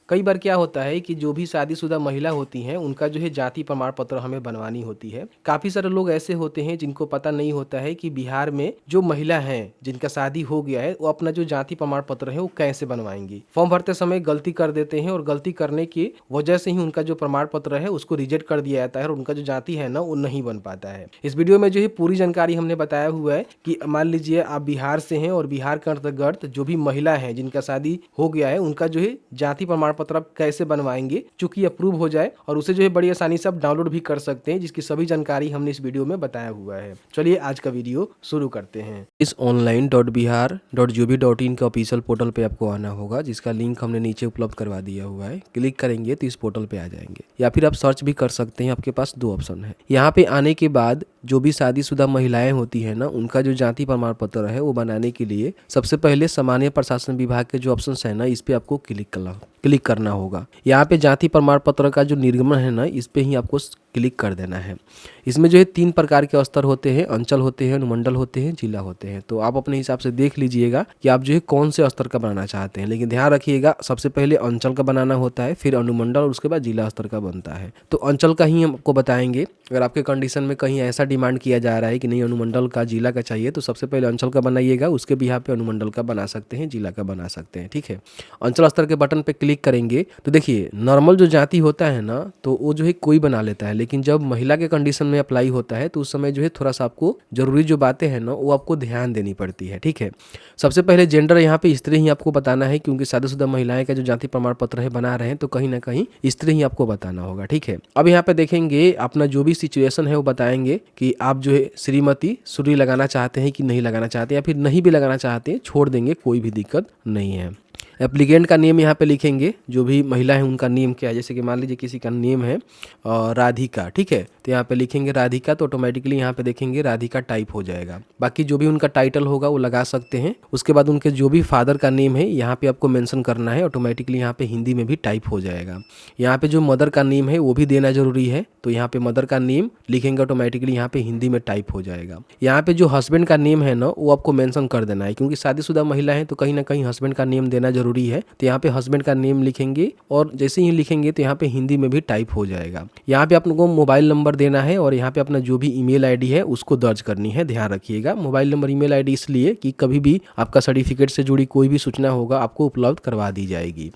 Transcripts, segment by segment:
कई बार क्या होता है कि जो भी शादीशुदा महिला होती हैं उनका जो है जाति प्रमाण पत्र हमें बनवानी होती है। काफ़ी सारे लोग ऐसे होते हैं जिनको पता नहीं होता है कि बिहार में जो महिला हैं जिनका शादी हो गया है वो अपना जो जाति प्रमाण पत्र है वो कैसे बनवाएंगी। फॉर्म भरते समय गलती कर देते हैं और गलती करने की वजह से ही उनका जो प्रमाण पत्र है उसको रिजेक्ट कर दिया जाता है और उनका जो जाति है ना वो नहीं बन पाता है। इस वीडियो में जो है पूरी जानकारी हमने बताया हुआ है कि मान लीजिए आप बिहार से हैं और बिहार के अंतर्गत जो भी महिला है जिनका शादी हो गया है उनका जो है जाति प्रमाण पत्र आप कैसे बनवाएंगे चूंकि अप्रूव हो जाए और उसे जो है बड़ी आसानी से आप डाउनलोड भी कर सकते हैं, जिसकी सभी जानकारी हमने इस वीडियो में बताया हुआ है। चलिए आज का वीडियो शुरू करते हैं। इस online.bihar.gov.in के ऑफिशियल पोर्टल पे आपको आना होगा, जिसका लिंक हमने नीचे उपलब्ध करवा दिया हुआ है। क्लिक करेंगे तो इस पोर्टल पे आ जाएंगे, या फिर आप सर्च भी कर सकते हैं। आपके पास दो ऑप्शन है। यहाँ पे आने के बाद जो भी शादीशुदा महिलाएं होती है ना उनका जो जाति प्रमाण पत्र है वो बनाने के लिए सबसे पहले सामान्य प्रशासन विभाग के जो ऑप्शन है ना इस पे आपको क्लिक करना होगा। यहाँ पे जाति प्रमाण पत्र का जो निर्गमन है ना इस पे ही आपको क्लिक कर देना है। इसमें जो है 3 प्रकार के स्तर होते हैं, अंचल होते हैं, अनुमंडल होते हैं, जिला होते हैं। तो आप अपने हिसाब से देख लीजिएगा कि आप जो है कौन से स्तर का बनाना चाहते हैं, लेकिन ध्यान रखिएगा सबसे पहले अंचल का बनाना होता है, फिर अनुमंडल और उसके बाद जिला स्तर का बनता है। तो अंचल का ही हम आपको बताएंगे। अगर आपके कंडीशन में कहीं ऐसा डिमांड किया जा रहा है कि नहीं अनुमंडल का जिला का चाहिए तो सबसे पहले अंचल का बनाइएगा, उसके बिहाफ पे अनुमंडल का बना सकते हैं, जिला का बना सकते हैं। ठीक है, अंचल स्तर के बटन पे क्लिक करेंगे तो देखिए नॉर्मल जो जाति होता है ना तो वो जो है कोई बना लेता है, लेकिन जब महिला के कंडीशन में अप्लाई होता है तो उस समय जो है थोड़ा सा आपको जरूरी जो बातें हैं ना वो आपको ध्यान देनी पड़ती है। ठीक है, सबसे पहले जेंडर यहाँ पे स्त्री ही आपको बताना है, क्योंकि शादीशुदा महिलाएं का जो जाति प्रमाण पत्र है बना रहे हैं तो कहीं ना कहीं स्त्री ही आपको बताना होगा। ठीक है, अब यहाँ पे देखेंगे अपना जो भी सिचुएशन है वो बताएंगे कि आप जो है श्रीमती सूरी लगाना चाहते हैं कि नहीं लगाना चाहते, या फिर नहीं भी लगाना चाहते हैं छोड़ देंगे, कोई भी दिक्कत नहीं है। एप्लीकेंट का नेम यहाँ पे लिखेंगे, जो भी महिला है उनका नेम क्या है। जैसे कि मान लीजिए किसी का नेम है राधिका, ठीक है, तो यहाँ पे लिखेंगे राधिका, तो ऑटोमेटिकली यहाँ पे देखेंगे राधिका टाइप हो जाएगा। बाकी जो भी उनका टाइटल होगा वो लगा सकते हैं। उसके बाद उनके जो भी फादर का नेम है यहाँ पे आपको मेंशन करना है, ऑटोमेटिकली यहाँ पे हिंदी में भी टाइप हो जाएगा। यहाँ पे जो मदर का नेम है वो भी देना जरूरी है, तो यहाँ पे मदर का नेम लिखेंगे, ऑटोमेटिकली यहाँ पे हिंदी में टाइप हो जाएगा। यहाँ पे जो हस्बैंड का नेम है ना वो आपको मेंशन कर देना है, क्योंकि शादीशुदा महिला है तो कहीं ना कहीं हस्बैंड का नेम देना जरूरी है। तो यहाँ पे हस्बैंड का नेम लिखेंगे और जैसे ही लिखेंगे तो यहाँ पे हिंदी में भी टाइप हो जाएगा। यहाँ पे आपको मोबाइल नंबर देना है और यहाँ पे अपना जो भी ईमेल आईडी है उसको दर्ज करनी है। ध्यान रखिएगा मोबाइल नंबर ईमेल आईडी इसलिए कि कभी भी आपका सर्टिफिकेट से जुड़ी कोई भी सूचना होगा आपको उपलब्ध करवा दी जाएगी।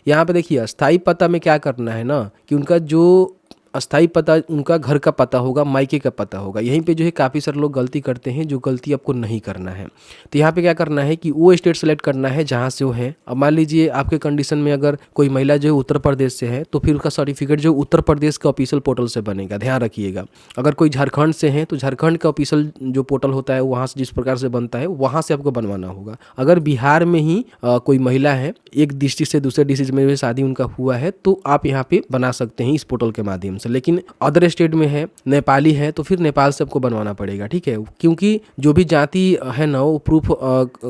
यहाँ पे देखिए अस्थायी पता में क्या करना है ना कि उनका जो अस्थाई पता उनका घर का पता होगा, मायके का पता होगा। यहीं पे जो है काफ़ी सारे लोग गलती करते हैं, जो गलती आपको नहीं करना है। तो यहाँ पे क्या करना है कि वो स्टेट सेलेक्ट करना है जहाँ से वो है। अब मान लीजिए आपके कंडीशन में अगर कोई महिला जो है उत्तर प्रदेश से है तो फिर उसका सर्टिफिकेट जो उत्तर प्रदेश के ऑफिशियल पोर्टल से बनेगा। ध्यान रखिएगा। अगर कोई झारखंड से है तो झारखंड का ऑफिशियल जो पोर्टल होता है वहाँ से जिस प्रकार से बनता है वहाँ से आपको बनवाना होगा। अगर बिहार में ही कोई महिला है, एक डिस्ट्रिक्ट से दूसरे डिस्ट्रिक्ट में शादी उनका हुआ है, तो आप यहाँ पे बना सकते हैं इस पोर्टल के माध्यम से। लेकिन अदर स्टेट में है, नेपाली है, तो फिर नेपाल से आपको बनवाना पड़ेगा। ठीक है, क्योंकि जो भी जाति है ना वो प्रूफ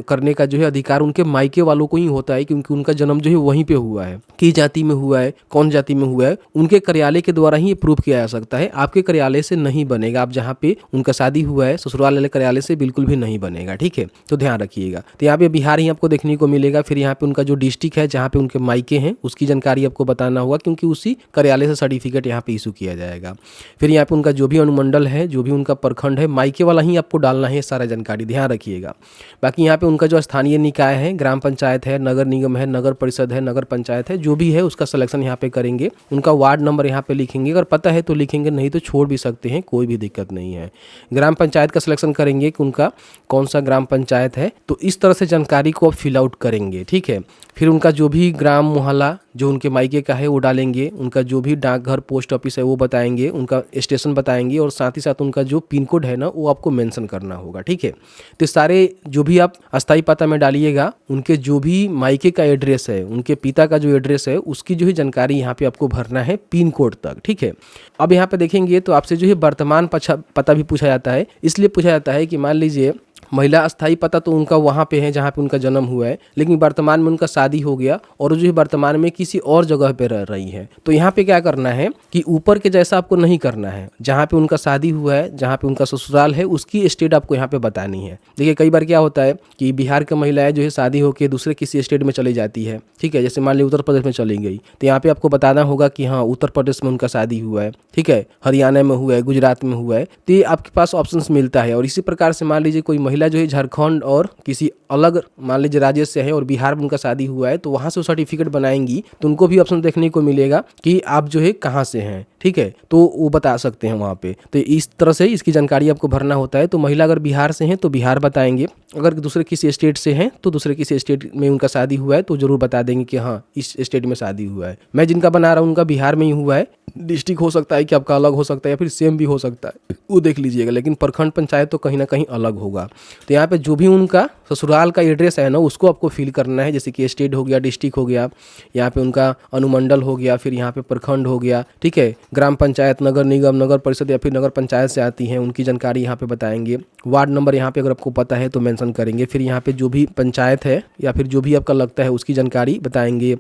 करने का जो है अधिकार उनके मायके वालों को ही होता है, क्योंकि उनका जन्म जो है वहीं पे हुआ है। किस जाति में हुआ है, कौन जाति में हुआ है, उनके कार्यालय के द्वारा ही प्रूफ किया जा सकता है। आपके कार्यालय से नहीं बनेगा। आप जहाँ पे उनका शादी हुआ है ससुराल वाले कार्यालय से बिल्कुल भी नहीं बनेगा। ठीक है, तो ध्यान रखिएगा। तो यहाँ पे बिहार ही आपको देखने को मिलेगा। फिर यहाँ पे उनका जो डिस्ट्रिक्ट है जहाँ पे उनके मायके हैं उसकी जानकारी आपको बताना होगा, क्योंकि उसी कार्यालय से सर्टिफिकेट यहाँ पे इशू किया जाएगा। फिर यहाँ पे उनका जो भी अनुमंडल है, जो भी उनका प्रखंड है, मायके वाला ही आपको डालना है सारा जानकारी। ध्यान रखिएगा। बाकी यहाँ पे उनका जो स्थानीय निकाय है, ग्राम पंचायत है, नगर निगम है, नगर परिषद है, नगर पंचायत है, जो भी है उसका सिलेक्शन यहाँ पे करेंगे। उनका वार्ड नंबर यहाँ पे लिखेंगे, अगर पता है तो लिखेंगे, नहीं तो छोड़ भी सकते हैं, कोई भी दिक्कत नहीं है। ग्राम पंचायत का सिलेक्शन करेंगे कि उनका कौन सा ग्राम पंचायत है, तो इस तरह से जानकारी को आप फिल आउट करेंगे। ठीक है, फिर उनका जो भी ग्राम मोहल्ला जो उनके मायके का है वो डालेंगे, उनका जो भी डाकघर पोस्ट ऑफिस है वो बताएंगे, उनका स्टेशन बताएंगे, और साथ ही साथ उनका जो पिन कोड है ना वो आपको मेंशन करना होगा। ठीक है, तो सारे जो भी आप अस्थायी पता में डालिएगा, उनके जो भी मायके का एड्रेस है, उनके पिता का जो एड्रेस है उसकी जो है जानकारी यहाँ पे आपको भरना है पिन कोड तक। ठीक है, अब यहाँ पे देखेंगे तो आपसे जो है वर्तमान पता भी पूछा जाता है। इसलिए पूछा जाता है कि मान लीजिए महिला अस्थाई पता तो उनका वहाँ पे है जहाँ पे उनका जन्म हुआ है, लेकिन वर्तमान में उनका शादी हो गया और जो है वर्तमान में किसी और जगह पे रह रही है। तो यहाँ पे क्या करना है कि ऊपर के जैसा आपको नहीं करना है, जहाँ पे उनका शादी हुआ है, जहाँ पे उनका ससुराल है, उसकी स्टेट आपको यहाँ पे बतानी है। देखिए कई बार क्या होता है कि बिहार की महिलाएं जो है शादी होकर दूसरे किसी स्टेट में चली जाती है, ठीक है, जैसे मान लीजिए उत्तर प्रदेश में चली गई, तो यहाँ पे आपको बताना होगा कि हाँ उत्तर प्रदेश में उनका शादी हुआ है, ठीक है, हरियाणा में हुआ है, गुजरात में हुआ है। तो ये आपके पास ऑप्शंस मिलता है। और इसी प्रकार से मान लीजिए कोई महिला जो है झारखंड और किसी अलग मान लीजिए राज्य से है और बिहार में उनका शादी हुआ है, तो वहाँ से वो सर्टिफिकेट बनाएंगी तो उनको भी ऑप्शन देखने को मिलेगा कि आप जो है कहाँ से हैं, ठीक है, तो वो बता सकते हैं वहाँ पे। तो इस तरह से इसकी जानकारी आपको भरना होता है। तो महिला अगर बिहार से हैं तो बिहार बताएंगे, अगर दूसरे किसी स्टेट से हैं तो दूसरे किसी स्टेट में उनका शादी हुआ है तो जरूर बता देंगे कि हाँ इस स्टेट में शादी हुआ है। मैं जिनका बना रहा हूँ उनका बिहार में ही हुआ है, डिस्ट्रिक्ट हो सकता है कि आपका अलग हो सकता है या फिर सेम भी हो सकता है, वो देख लीजिएगा, लेकिन प्रखंड पंचायत तो कहीं ना कहीं अलग होगा। तो यहाँ पे जो भी उनका ससुराल का एड्रेस है ना उसको आपको फिल करना है, जैसे कि स्टेट हो गया, डिस्ट्रिक्ट हो गया, यहाँ पे उनका अनुमंडल हो गया, फिर यहाँ पे प्रखंड हो गया, ठीक है, ग्राम पंचायत, नगर निगम, नगर परिषद या फिर नगर पंचायत से आती हैं उनकी जानकारी यहाँ पे बताएंगे। वार्ड नंबर यहाँ पे अगर आपको पता है तो मेंशन करेंगे। फिर यहाँ पे जो भी पंचायत है या फिर जो भी आपका लगता है उसकी जानकारी बताएंगे।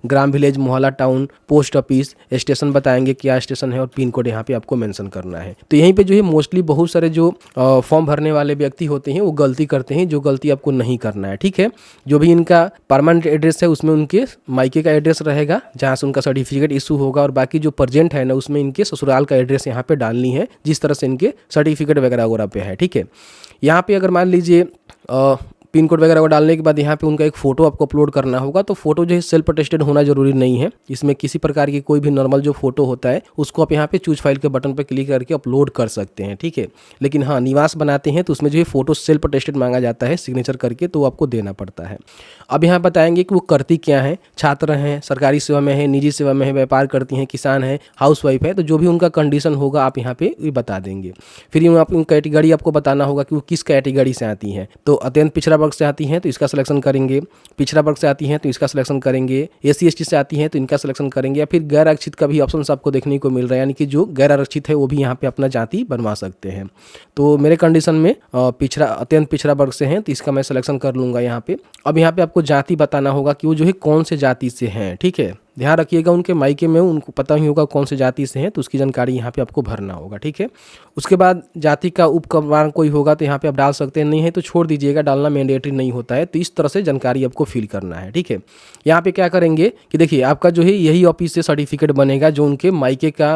ग्राम, विलेज, मोहल्ला, टाउन, पोस्ट ऑफिस, स्टेशन बताएंगे क्या स्टेशन है और पिन कोड यहाँ पे आपको मेंशन करना है। तो यहीं पे जो है मोस्टली बहुत सारे जो फॉर्म भरने वाले व्यक्ति होते हैं वो गलती करते हैं, जो गलती आपको नहीं करना है, ठीक है। जो भी इनका परमानेंट एड्रेस है उसमें उनके मायके का एड्रेस रहेगा जहाँ से उनका सर्टिफिकेट इशू होगा, और बाकी जो प्रेजेंट है ना उसमें इनके ससुराल का एड्रेस यहाँ पे डालनी है जिस तरह से इनके सर्टिफिकेट वगैरह वगैरह पे है, ठीक है। यहाँ पे अगर मान लीजिए पिन कोड वगैरह को डालने के बाद यहाँ पे उनका एक फोटो आपको अपलोड करना होगा। तो फोटो जो है सेल्फ अटेस्टेड होना जरूरी नहीं है, इसमें किसी प्रकार की कोई भी नॉर्मल जो फोटो होता है उसको आप यहाँ पे चूज फाइल के बटन पे क्लिक करके अपलोड कर सकते हैं, ठीक है। लेकिन हाँ निवास बनाते हैं तो उसमें जो है फोटो सेल्फ अटेस्टेड मांगा जाता है सिग्नेचर करके, तो वो आपको देना पड़ता है। अब यहाँ बताएंगे कि वो करती क्या है, छात्र हैं, सरकारी सेवा में है, निजी सेवा में है, व्यापार करती हैं, किसान है, हाउसवाइफ है, तो जो भी उनका कंडीशन होगा आप यहाँ पे बता देंगे। फिर आप कैटेगरी आपको बताना होगा कि वो किस कैटेगरी से आती हैं। तो अत्यंत पिछड़ा वर्ग से आती हैं तो इसका सिलेक्शन करेंगे, पिछड़ा वर्ग से आती हैं तो इसका सिलेक्शन करेंगे, एससी एसटी से आती हैं तो इनका सिलेक्शन करेंगे, या फिर गैर आरक्षित का भी ऑप्शन आपको देखने को मिल रहा है, यानी कि जो गैर आरक्षित है वो भी यहाँ पे अपना जाति बनवा सकते हैं। तो मेरे कंडीशन में पिछड़ा अत्यंत पिछड़ा वर्ग से हैं तो इसका मैं सिलेक्शन कर लूँगा यहाँ पे। अब यहाँ पे आपको जाति बताना होगा कि वो जो है कौन से जाति से हैं, ठीक है। ध्यान रखिएगा उनके मायके में उनको पता ही होगा कौन से जाति से हैं, तो उसकी जानकारी यहाँ पे आपको भरना होगा, ठीक है। उसके बाद जाति का उपक्रमांक कोई होगा तो यहाँ पे आप डाल सकते हैं, नहीं है तो छोड़ दीजिएगा, डालना मैंडेटरी नहीं होता है। तो इस तरह से जानकारी आपको फिल करना है, ठीक है। यहाँ पे क्या करेंगे कि देखिए आपका जो है यही ऑफिस से सर्टिफिकेट बनेगा जो उनके मायके का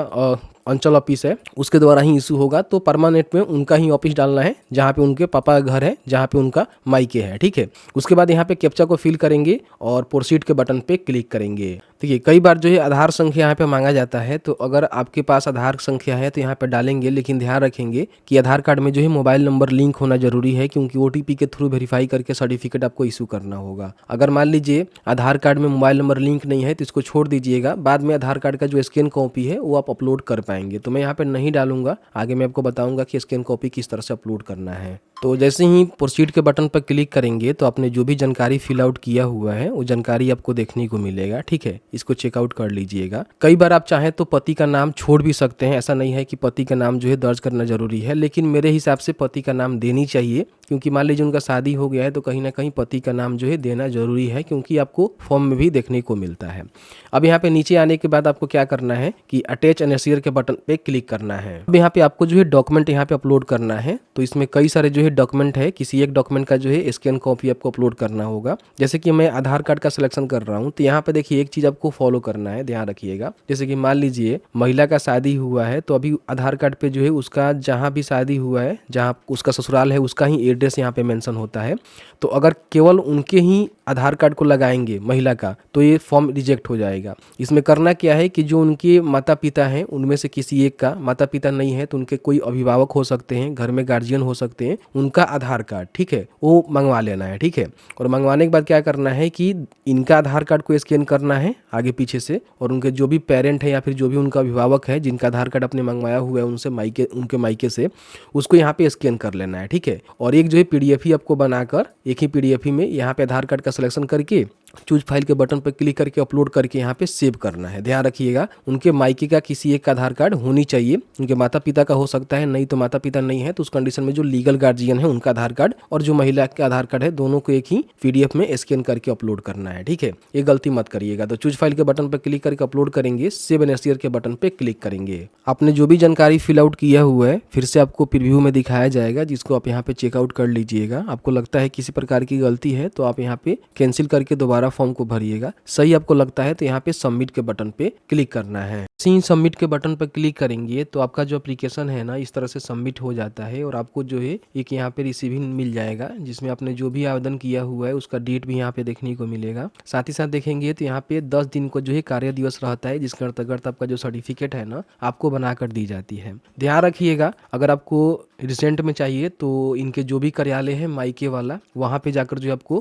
अंचल ऑफिस है उसके द्वारा ही इशू होगा। तो परमानेंट में उनका ही ऑफिस डालना है जहाँ पे उनके पापा का घर है, जहाँ पे उनका मायके है, ठीक है। उसके बाद यहाँ पे कैप्चा को फिल करेंगे और प्रोसीड के बटन पे क्लिक करेंगे। देखिए कई बार जो है आधार संख्या यहाँ पे मांगा जाता है, तो अगर आपके पास आधार संख्या है तो यहाँ पे डालेंगे, लेकिन ध्यान रखेंगे कि आधार कार्ड में जो है मोबाइल नंबर लिंक होना जरूरी है, क्योंकि OTP के थ्रू वेरीफाई करके सर्टिफिकेट आपको इशू करना होगा। अगर मान लीजिए आधार कार्ड में मोबाइल नंबर लिंक नहीं है तो इसको छोड़ दीजिएगा, बाद में आधार कार्ड का जो स्कैन कॉपी है वो आप अपलोड कर पाएंगे। तो मैं यहाँ पे नहीं डालूंगा, आगे मैं आपको बताऊंगा कि स्कैन कॉपी किस तरह से अपलोड करना है। तो जैसे ही प्रोसीड के बटन पर क्लिक करेंगे तो आपने जो भी जानकारी फिल आउट किया हुआ है वो जानकारी आपको देखने को मिलेगा, ठीक है। इसको चेकआउट कर लीजिएगा। कई बार आप चाहें तो पति का नाम छोड़ भी सकते हैं, ऐसा नहीं है कि पति का नाम जो है दर्ज करना जरूरी है, लेकिन मेरे हिसाब से पति का नाम देनी चाहिए, क्योंकि मान लीजिए उनका शादी हो गया है तो कहीं ना कहीं पति का नाम जो है देना जरूरी है, क्योंकि आपको फॉर्म में भी देखने को मिलता है। अब यहाँ पे नीचे आने के बाद आपको क्या करना है कि अटैच एंड शेयर के बटन पे क्लिक करना है। अब यहाँ पे आपको जो है डॉक्यूमेंट यहाँ पे अपलोड करना है। तो इसमें कई सारे जो है डॉक्यूमेंट है, किसी एक डॉक्यूमेंट का जो है स्कैन कॉपी आपको अपलोड करना होगा। जैसे कि मैं आधार कार्ड का सिलेक्शन कर रहा हूँ, तो यहाँ पे देखिए एक चीज आपको फॉलो करना है, ध्यान रखिएगा। जैसे कि मान लीजिए महिला का शादी हुआ है तो अभी आधार कार्ड पे जो है उसका जहाँ भी शादी हुआ है, जहाँ उसका ससुराल है, उसका ही एड्रेस यहाँ पे मेंशन होता है। तो अगर केवल उनके ही आधार कार्ड को लगाएंगे महिला का तो ये फॉर्म रिजेक्ट हो जाएगा। इसमें करना क्या है कि जो उनके माता पिता हैं उनमें से किसी एक का, माता पिता नहीं है तो उनके कोई अभिभावक हो सकते हैं, घर में गार्जियन हो सकते हैं, उनका आधार कार्ड, ठीक है, वो मंगवा लेना है, ठीक है। और मंगवाने के बाद क्या करना है कि इनका आधार कार्ड को स्कैन करना है आगे पीछे से, और उनके जो भी पेरेंट है या फिर जो भी उनका अभिभावक है जिनका आधार कार्ड आपने मंगवाया हुआ है उनसे उनके मायके से, उसको यहाँ पे स्कैन कर लेना है, ठीक है। और एक जो है PDF ही आपको बनाकर एक ही PDF ही में यहाँ पे आधार कार्ड का सिलेक्शन करके चूज फाइल के बटन पर क्लिक करके अपलोड करके यहाँ पे सेव करना है। ध्यान रखिएगा उनके मायके का किसी एक का आधार कार्ड होनी चाहिए, उनके माता पिता का हो सकता है, नहीं तो माता पिता नहीं है तो उस कंडीशन में जो लीगल गार्जियन है उनका आधार कार्ड और जो महिला का आधार कार्ड है दोनों को एक ही पीडीएफ में स्कैन करके अपलोड करना है। ठीक है, ये गलती मत करिएगा। तो चूज फाइल के बटन पर क्लिक करके अपलोड करेंगे, सेव एंड शेयर के बटन पर क्लिक करेंगे। आपने जो भी जानकारी फिल आउट किया हुआ है फिर से आपको प्रीव्यू में दिखाया जाएगा, जिसको आप यहाँ पे चेकआउट कर लीजिएगा। आपको लगता है किसी प्रकार की गलती है तो आप यहाँ पे कैंसिल करके दोबारा फॉर्म को भरिएगा। सही आपको लगता है तो यहाँ पे सबमिट के बटन पे क्लिक करना है। सबमिट के बटन पर क्लिक करेंगे तो आपका जो एप्लीकेशन है ना इस तरह से सबमिट हो जाता है और आपको जो है एक यहाँ पे रिसीविंग मिल जाएगा, जिसमें आपने जो भी आवेदन किया हुआ है उसका डेट भी यहाँ पे देखने को मिलेगा। साथ ही साथ देखेंगे तो यहाँ पे 10 दिन को जो है कार्य दिवस रहता है, जिसके अंतर्गत आपका जो सर्टिफिकेट है ना आपको बनाकर दी जाती है। ध्यान रखिएगा अगर आपको रिसेंट में चाहिए तो इनके जो भी कार्यालय है मायके वाला वहाँ पे जाकर जो है आपको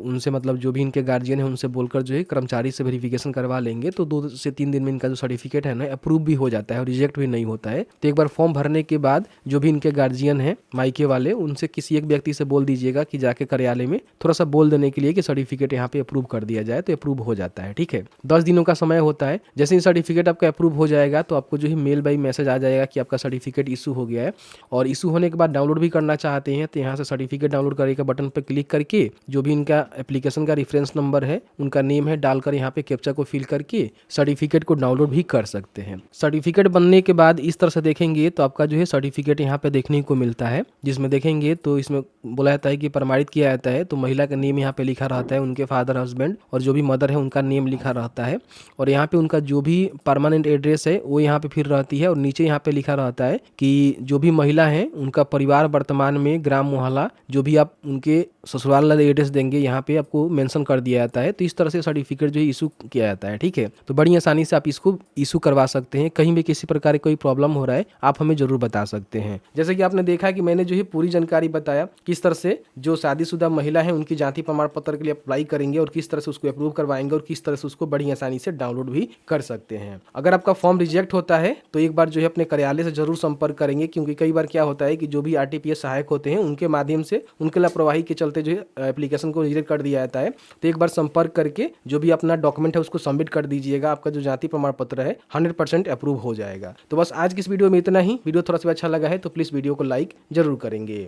उनसे मतलब जो भी इनके गार्जियन है उनसे बोलकर जो है कर्मचारी से वेरिफिकेशन करवा लेंगे तो 2 से 3 दिन में इनका जो सर्टिफिकेट है ना अप्रूव भी हो जाता है और रिजेक्ट भी नहीं होता है। तो एक बार फॉर्म भरने के बाद जो भी इनके गार्जियन है मायके वाले उनसे किसी एक व्यक्ति से बोल दीजिएगा कि जाके कार्यालय में थोड़ा सा बोल देने के लिए कि सर्टिफिकेट यहाँ पे अप्रूव कर दिया जाए, तो अप्रूव हो जाता है। ठीक है, 10 दिनों का समय होता है। जैसे ही सर्टिफिकेट आपका अप्रूव हो जाएगा तो आपको जो है मेल बाई मैसेज आ जाएगा कि आपका सर्टिफिकेट इशू हो गया है। और इशू होने के बाद डाउनलोड भी करना चाहते हैं तो यहाँ से सर्टिफिकेट डाउनलोड करने का बटन पर क्लिक करके जो भी इनका एप्लीकेशन का रेफरेंस नंबर है उनका नेम है डालकर यहाँ पे कैप्चा को फिल करके सर्टिफिकेट को डाउनलोड भी कर सकते हैं। सर्टिफिकेट बनने के बाद इस तरह से देखेंगे तो आपका जो है सर्टिफिकेट यहाँ पे देखने को मिलता है, जिसमें देखेंगे तो इसमें बोला जाता है कि प्रमाणित किया जाता है। तो महिला का नेम यहाँ पे लिखा रहता है, उनके फादर हस्बैंड और जो भी मदर है उनका नेम लिखा रहता है और यहाँ पे उनका जो भी परमानेंट एड्रेस है वो यहाँ पे फिर रहती है और नीचे यहाँ पे लिखा रहता है कि जो भी महिला है उनका परिवार वर्तमान में ग्राम मोहल्ला जो भी आप उनके ससुराल वाला एड्रेस देंगे यहाँ पे आपको मेंशन कर दिया जाता है। तो इस तरह से सर्टिफिकेट जो है इशू किया जाता है। ठीक है, तो बड़ी आसानी से आप इसको इशू करवा सकते हैं। कहीं भी किसी प्रकार की कोई प्रॉब्लम हो रहा है आप हमें जरूर बता सकते हैं। जैसे कि आपने देखा कि मैंने जो है पूरी जानकारी बताया किस तरह से जो शादीशुदा महिला है उनकी जाति प्रमाण पत्र के लिए अप्लाई करेंगे और किस तरह से उसको अप्रूव करवाएंगे और किस तरह से उसको बड़ी आसानी से डाउनलोड भी कर सकते हैं। अगर आपका फॉर्म रिजेक्ट होता है तो एक बार जो है अपने कार्यालय से जरूर संपर्क करेंगे, क्योंकि कई बार क्या होता है कि जो भी आरटीपीएस सहायक होते हैं उनके माध्यम से उनके लापरवाही के चलते जो है एप्लीकेशन को रिजेक्ट कर दिया जाता है। तो एक बार संपर्क करके जो भी अपना डॉक्यूमेंट है उसको सबमिट कर दीजिएगा, आपका जो जाति प्रमाण पत्र है 100% अप्रूव हो जाएगा। तो बस आज की इस वीडियो में इतना ही। वीडियो थोड़ा सा अच्छा लगा है तो प्लीज वीडियो को लाइक जरूर करेंगे।